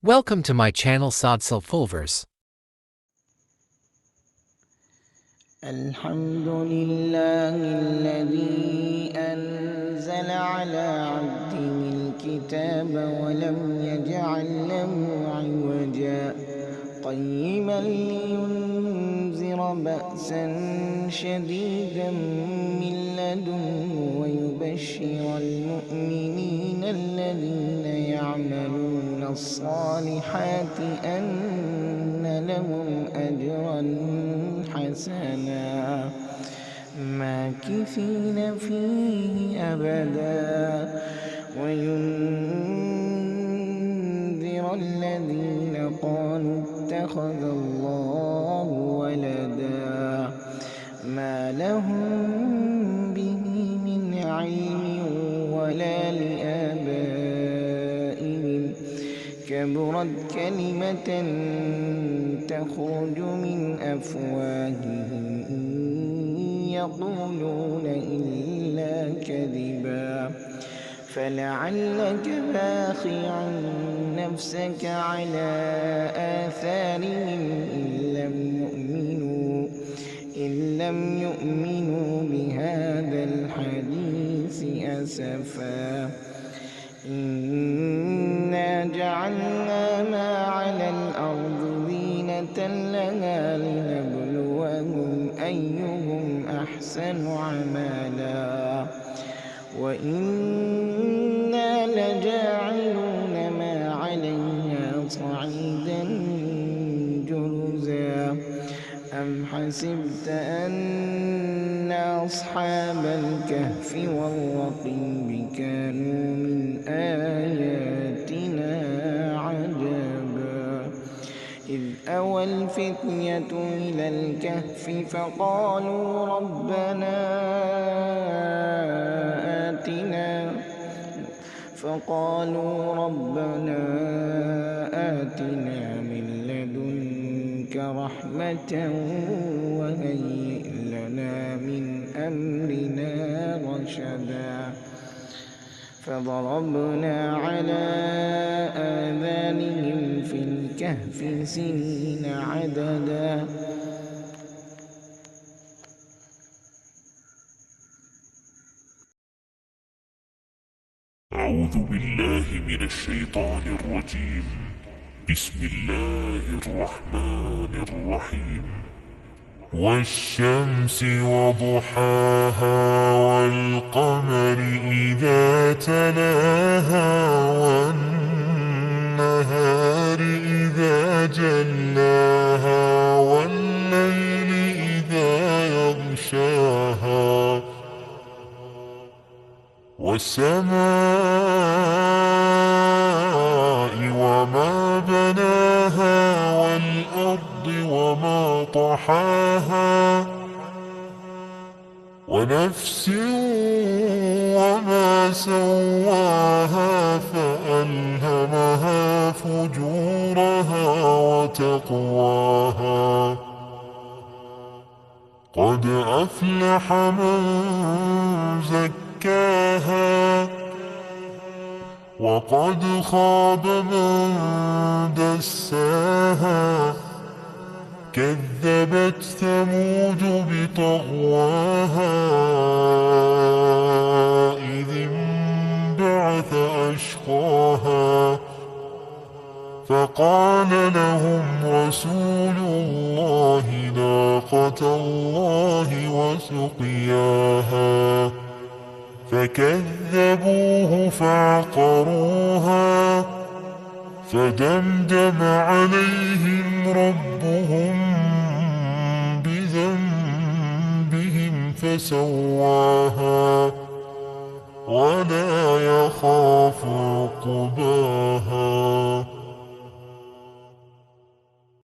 Welcome to my channel Sodsal Fulvers. الحمد لله الذي أنزل على عبده الكتاب ولم يجعل له عوجا قيما لينذر بأسا شديدا من لدنه ويبشر المؤمنين الذين يعملون الصالحات أن لهم أجرا حسنا ماكثين فيه أبدا وينذر الذين قالوا اتخذ الله ولدا ما لهم به من علم ولا لآبائهم كبرت كلمة تخرج من أفواههم إن يقولون إلا كذبا فلعلك باخع نفسك على آثارهم إن لم يؤمنوا بهذا الحديث أسفا إنا جعلنا ما على الأرض زينة لها لنبلوهم أيهم أحسن عملا وإنا لجاعلون ما عليها صعيدا جرزا أم حسبت أن أصحاب الكهف والرقيم كانوا من آياتنا عجبا إذ أوى الفتية إلى الكهف فقالوا ربنا آتنا من لدنك رحمة وهيئ لنا من أمرنا رشدا فضربنا على آذانهم في الكهف سنين عددا أعوذ بالله من الشيطان الرجيم. بسم الله الرحمن الرحيم. والشمس وضحاها والقمر إذا تلاها والنهار إذا جلاها والليل إذا يغشاها والسماء وما بناها والأرض وما طحاها ونفس وما سواها فألهمها فجورها وتقواها قد أفلح من زكاها وقد خاب من دساها كذبت ثمود بطغواها إذ انبعث أشقاها فقال لهم رسول الله ناقة الله وسقياها فكذبوه فعقروها فدمدم عليهم ربهم بذنبهم فسواها ولا